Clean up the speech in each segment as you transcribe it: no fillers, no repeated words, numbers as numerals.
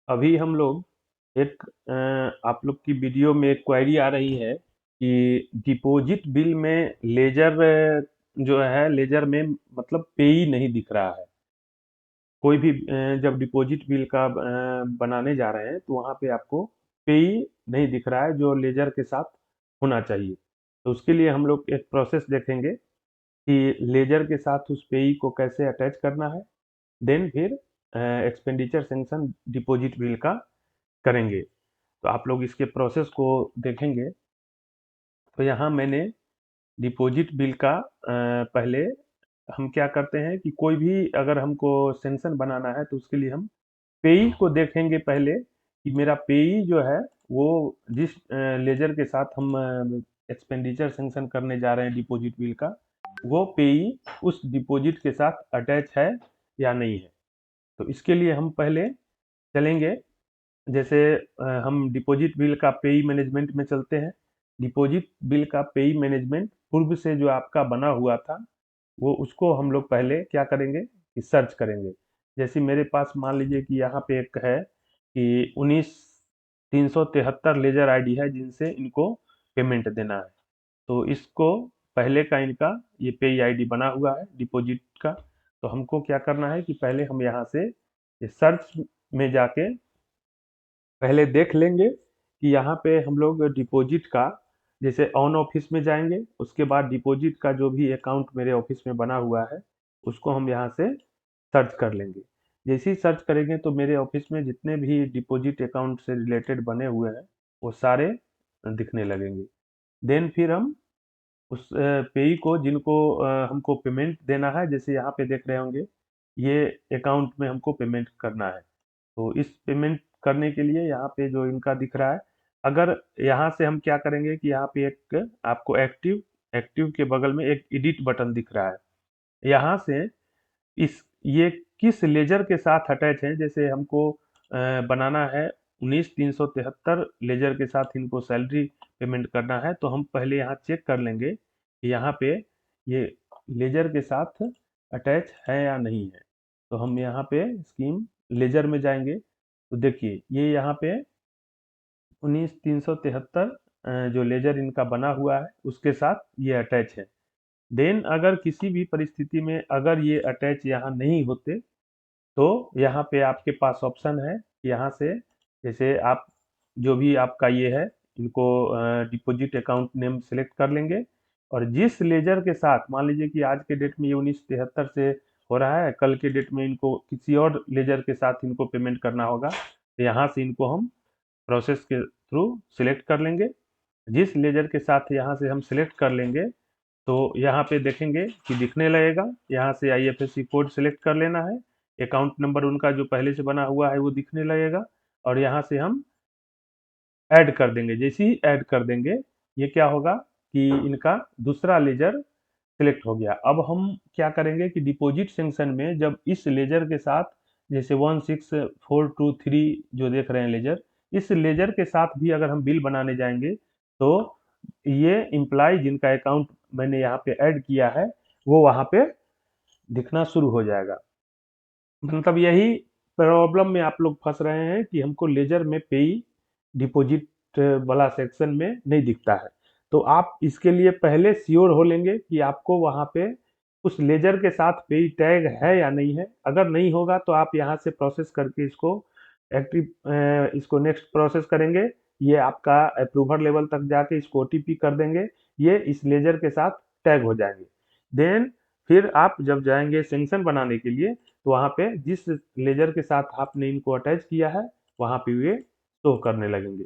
अभी हम लोग एक आप लोग की वीडियो में एक क्वेरी आ रही है कि डिपॉजिट बिल में लेजर जो है लेजर में मतलब पेई नहीं दिख रहा है। कोई भी जब डिपॉजिट बिल का बनाने जा रहे हैं तो वहाँ पे आपको पेई नहीं दिख रहा है जो लेजर के साथ होना चाहिए। तो उसके लिए हम लोग एक प्रोसेस देखेंगे कि लेजर के साथ उस पेई को कैसे अटैच करना है। देन फिर एक्सपेंडिचर सेंक्शन डिपॉजिट बिल का करेंगे। तो आप लोग इसके प्रोसेस को देखेंगे। तो यहाँ मैंने डिपॉजिट बिल का पहले हम क्या करते हैं कि कोई भी अगर हमको सेंक्शन बनाना है तो उसके लिए हम पेई को देखेंगे पहले कि मेरा पेई जो है वो जिस लेजर के साथ हम एक्सपेंडिचर सेंक्शन करने जा रहे हैं डिपॉजिट बिल का, वो पेई उस डिपॉजिट के साथ अटैच है या नहीं है। तो इसके लिए हम पहले चलेंगे। जैसे हम डिपॉजिट बिल का पेई मैनेजमेंट में चलते हैं। डिपॉजिट बिल का पेई मैनेजमेंट पूर्व से जो आपका बना हुआ था, वो उसको हम लोग पहले क्या करेंगे कि सर्च करेंगे। जैसे मेरे पास मान लीजिए कि यहाँ पे एक है कि 19,373 लेजर आईडी है जिनसे इनको पेमेंट देना है। तो इसको पहले का इनका ये पेई आईडी बना हुआ है डिपॉजिट का। तो हमको क्या करना है कि पहले हम यहाँ से ये सर्च में जाके पहले देख लेंगे कि यहाँ पे हम लोग डिपॉजिट का जैसे ऑन ऑफिस में जाएंगे, उसके बाद डिपॉजिट का जो भी अकाउंट मेरे ऑफिस में बना हुआ है उसको हम यहाँ से सर्च कर लेंगे। जैसे ही सर्च करेंगे तो मेरे ऑफिस में जितने भी डिपॉजिट अकाउंट से रिलेटेड बने हुए हैं वो सारे दिखने लगेंगे। देन फिर हम उस पेई को जिनको हमको पेमेंट देना है, जैसे यहाँ पे देख रहे होंगे ये अकाउंट में हमको पेमेंट करना है। तो इस पेमेंट करने के लिए यहाँ पे जो इनका दिख रहा है, अगर यहाँ से हम क्या करेंगे कि यहाँ पे एक आपको एक्टिव एक्टिव के बगल में एक एडिट बटन दिख रहा है। यहाँ से इस ये किस लेजर के साथ अटैच है, जैसे हमको बनाना है 19,373 लेजर के साथ इनको सैलरी पेमेंट करना है, तो हम पहले यहाँ चेक कर लेंगे कि यहाँ पे ये लेजर के साथ अटैच है या नहीं है। तो हम यहाँ पे स्कीम लेजर में जाएंगे तो देखिए ये यहाँ पे 19,373 जो लेजर इनका बना हुआ है उसके साथ ये अटैच है। देन अगर किसी भी परिस्थिति में अगर ये अटैच यहाँ नहीं होते तो यहाँ पे आपके पास ऑप्शन है। यहाँ से जैसे आप जो भी आपका ये है इनको डिपॉजिट अकाउंट नेम सेलेक्ट कर लेंगे और जिस लेजर के साथ मान लीजिए कि आज के डेट में ये 1973 से हो रहा है, कल के डेट में इनको किसी और लेजर के साथ इनको पेमेंट करना होगा, तो यहाँ से इनको हम प्रोसेस के थ्रू सिलेक्ट कर लेंगे। जिस लेजर के साथ यहाँ से हम सिलेक्ट कर लेंगे तो यहाँ पे देखेंगे कि दिखने लगेगा। यहाँ से आईएफएससी कोड सेलेक्ट कर लेना है, अकाउंट नंबर उनका जो पहले से बना हुआ है वो दिखने लगेगा और यहाँ से हम ऐड कर देंगे। जैसे ही ऐड कर देंगे ये क्या होगा कि इनका दूसरा लेजर सिलेक्ट हो गया। अब हम क्या करेंगे कि डिपॉजिट सेंक्शन में जब इस लेजर के साथ जैसे 16423 जो देख रहे हैं लेजर, इस लेजर के साथ भी अगर हम बिल बनाने जाएंगे तो ये इम्प्लाई जिनका अकाउंट मैंने यहाँ पे ऐड किया है वो वहाँ पे दिखना शुरू हो जाएगा। मतलब यही प्रॉब्लम में आप लोग फंस रहे हैं कि हमको लेजर में पेई डिपॉजिट वाला सेक्शन में नहीं दिखता है। तो आप इसके लिए पहले श्योर हो लेंगे कि आपको वहाँ पे उस लेजर के साथ पेई टैग है या नहीं है। अगर नहीं होगा तो आप यहाँ से प्रोसेस करके इसको एक्टिव इसको नेक्स्ट प्रोसेस करेंगे। ये आपका अप्रूवर लेवल तक जाके इसको ओटीपी कर देंगे, ये इस लेजर के साथ टैग हो जाएंगे। देन फिर आप जब जाएंगे सेंक्शन बनाने के लिए तो वहाँ पे जिस लेजर के साथ आपने इनको अटैच किया है वहाँ पे ये शो करने लगेंगे।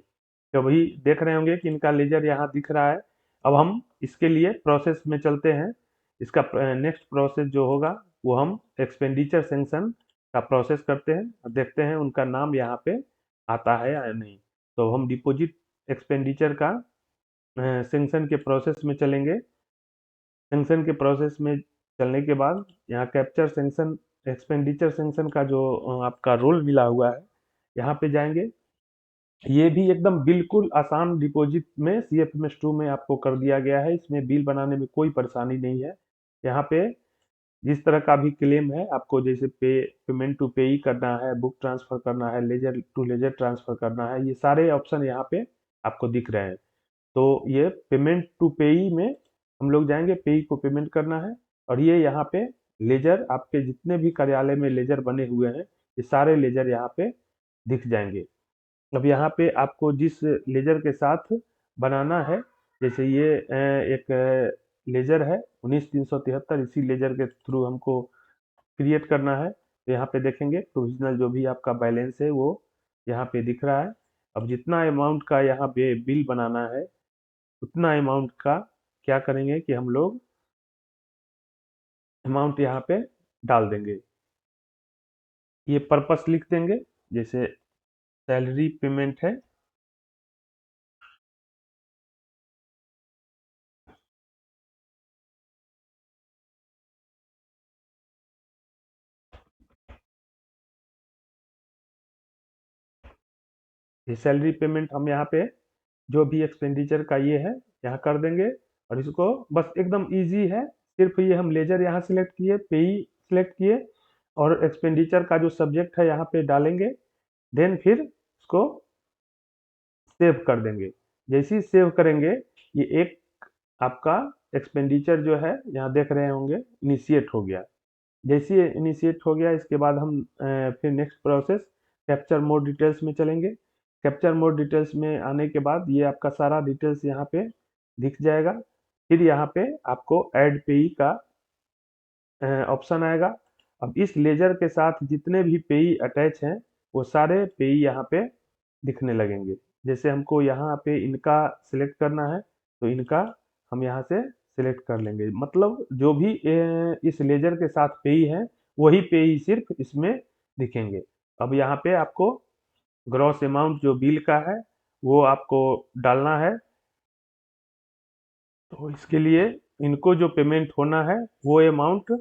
तो वही देख रहे होंगे कि इनका लेजर यहाँ दिख रहा है। अब हम इसके लिए प्रोसेस में चलते हैं। इसका नेक्स्ट प्रोसेस जो होगा वो हम एक्सपेंडिचर सेंक्शन का प्रोसेस करते हैं और देखते हैं उनका नाम यहाँ पे आता है या नहीं। तो हम डिपॉजिट एक्सपेंडिचर का सेंक्शन के प्रोसेस में चलेंगे। सेंक्शन के प्रोसेस में चलने के बाद यहाँ कैप्चर सेंक्शन एक्सपेंडिचर सेंक्शन का जो आपका रोल मिला हुआ है यहाँ पे जाएंगे। ये भी एकदम बिल्कुल आसान डिपॉजिट में CFMS 2 में आपको कर दिया गया है। इसमें बिल बनाने में कोई परेशानी नहीं है। यहाँ पे जिस तरह का भी क्लेम है आपको, जैसे पेमेंट टू पेई करना है, बुक ट्रांसफर करना है, लेजर टू लेजर ट्रांसफर करना है, ये सारे ऑप्शन यहाँ पे आपको दिख रहे हैं। तो ये पेमेंट टू पेई में हम लोग जाएंगे, पेई को पेमेंट करना है। और ये यहाँ पे लेजर, आपके जितने भी कार्यालय में लेजर बने हुए हैं, ये सारे लेजर यहाँ पे दिख जाएंगे। अब यहाँ पे आपको जिस लेजर के साथ बनाना है, जैसे ये एक लेजर है 19373, इसी लेजर के थ्रू हमको क्रिएट करना है। तो यहाँ पे देखेंगे प्रोविजनल जो भी आपका बैलेंस है वो यहाँ पे दिख रहा है। अब जितना अमाउंट का यहाँ पे बिल बनाना है, उतना अमाउंट का क्या करेंगे कि हम लोग अमाउंट यहाँ पे डाल देंगे। ये पर्पस लिख देंगे, जैसे सैलरी पेमेंट है, ये सैलरी पेमेंट हम यहाँ पे जो भी एक्सपेंडिचर का ये है यहाँ कर देंगे। और इसको बस एकदम इजी है, सिर्फ ये हम लेजर यहाँ सिलेक्ट किए, पेई सिलेक्ट किए, और एक्सपेंडिचर का जो सब्जेक्ट है यहाँ पे डालेंगे। देन फिर इसको सेव कर देंगे। जैसे ही सेव करेंगे, ये एक आपका एक्सपेंडिचर जो है यहाँ देख रहे होंगे इनिशिएट हो गया। जैसे ही इनिशिएट हो गया, इसके बाद हम फिर next process capture more details में चलेंगे। कैप्चर मोर डिटेल्स में आने के बाद ये आपका सारा डिटेल्स यहाँ पे दिख जाएगा। फिर यहाँ पे आपको ऐड पेई का ऑप्शन आएगा। अब इस लेजर के साथ जितने भी पेई अटैच हैं, वो सारे पेई यहाँ पे दिखने लगेंगे। जैसे हमको यहाँ पे इनका सिलेक्ट करना है, तो इनका हम यहाँ से सिलेक्ट कर लेंगे। मतलब जो भी इस लेजर के साथ पेई है, वही पेई सिर्फ इसमें दिखेंगे। अब यहाँ पे आपको ग्रॉस अमाउंट जो बिल का है वो आपको डालना है। तो इसके लिए इनको जो पेमेंट होना है वो अमाउंट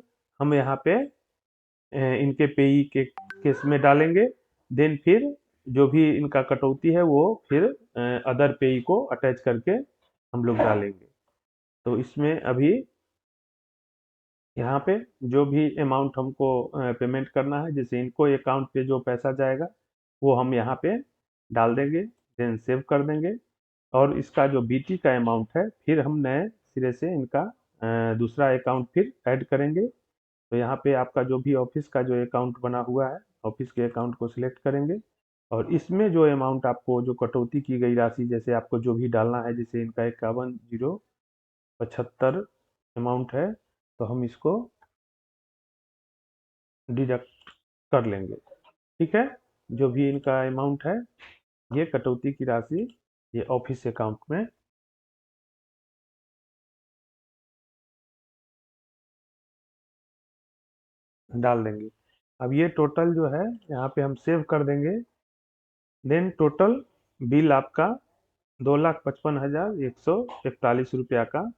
हम यहाँ पे इनके पेई के केस में डालेंगे। देन फिर जो भी इनका कटौती है वो फिर अदर पेई को अटैच करके हम लोग डालेंगे। तो इसमें अभी यहाँ पे जो भी अमाउंट हमको पेमेंट करना है, जैसे इनको अकाउंट पे जो पैसा जाएगा वो हम यहाँ पे डाल देंगे, देन सेव कर देंगे। और इसका जो बीटी का अमाउंट है, फिर हम नए सिरे से इनका दूसरा अकाउंट फिर ऐड करेंगे। तो यहाँ पे आपका जो भी ऑफिस का जो अकाउंट बना हुआ है, ऑफिस के अकाउंट को सिलेक्ट करेंगे। और इसमें जो अमाउंट आपको जो कटौती की गई राशि, जैसे आपको जो भी डालना है, जैसे इनका 51,075 अमाउंट है, तो हम इसको डिडक्ट कर लेंगे। ठीक है, जो भी इनका अमाउंट है, ये कटौती की राशि ये ऑफिस अकाउंट में डाल देंगे। अब ये टोटल जो है यहाँ पे हम सेव कर देंगे। देन टोटल बिल आपका 2,55,141 रुपया का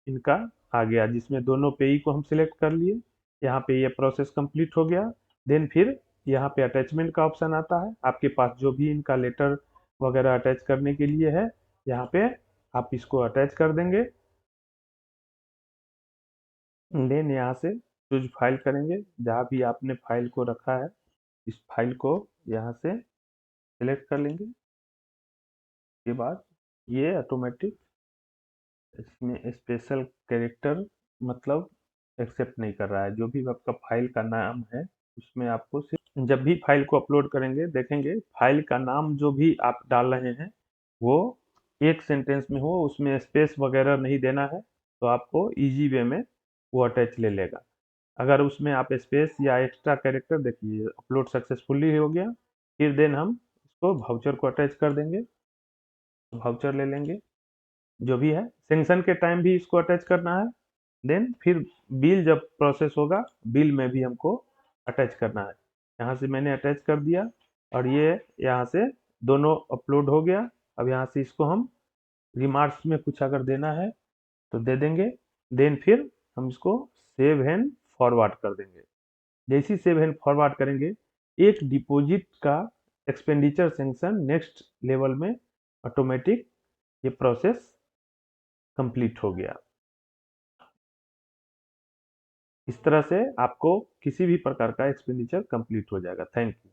इनका आ गया, जिसमें दोनों पेई को हम सिलेक्ट कर लिए। यहाँ पे ये प्रोसेस कंप्लीट हो गया। देन फिर यहाँ पे अटैचमेंट का ऑप्शन आता है, आपके पास जो भी इनका लेटर वगैरह अटैच करने के लिए है, यहाँ पे आप इसको अटैच कर देंगे। देन यहाँ से चूज फाइल करेंगे, जहाँ भी आपने फाइल को रखा है इस फाइल को यहाँ से सिलेक्ट कर लेंगे। के बाद ये ऑटोमेटिक इसमें स्पेशल कैरेक्टर मतलब एक्सेप्ट नहीं कर रहा है। जो भी आपका फाइल का नाम है, उसमें आपको सिर्फ जब भी फाइल को अपलोड करेंगे, देखेंगे फाइल का नाम जो भी आप डाल रहे हैं वो एक सेंटेंस में हो, उसमें स्पेस वगैरह नहीं देना है, तो आपको इजी वे में वो अटैच ले लेगा। अगर उसमें आप स्पेस या एक्स्ट्रा कैरेक्टर, देखिए अपलोड सक्सेसफुली हो गया। फिर देन हम इसको वाउचर को अटैच कर देंगे, वाउचर ले लेंगे। जो भी है सेंक्शन के टाइम भी इसको अटैच करना है। देन फिर बिल जब प्रोसेस होगा, बिल में भी हमको अटैच करना है। यहाँ से मैंने अटैच कर दिया, और ये यहाँ से दोनों अपलोड हो गया। अब यहाँ से इसको हम रिमार्क्स में कुछ अगर देना है तो दे देंगे। देन फिर हम इसको सेव एंड फॉरवर्ड कर देंगे। जैसे ही सेव एंड फॉरवर्ड करेंगे, एक डिपॉजिट का एक्सपेंडिचर सेंक्शन नेक्स्ट लेवल में ऑटोमेटिक ये प्रोसेस कंप्लीट हो गया। इस तरह से आपको किसी भी प्रकार का एक्सपेंडिचर कंप्लीट हो जाएगा। Thank you.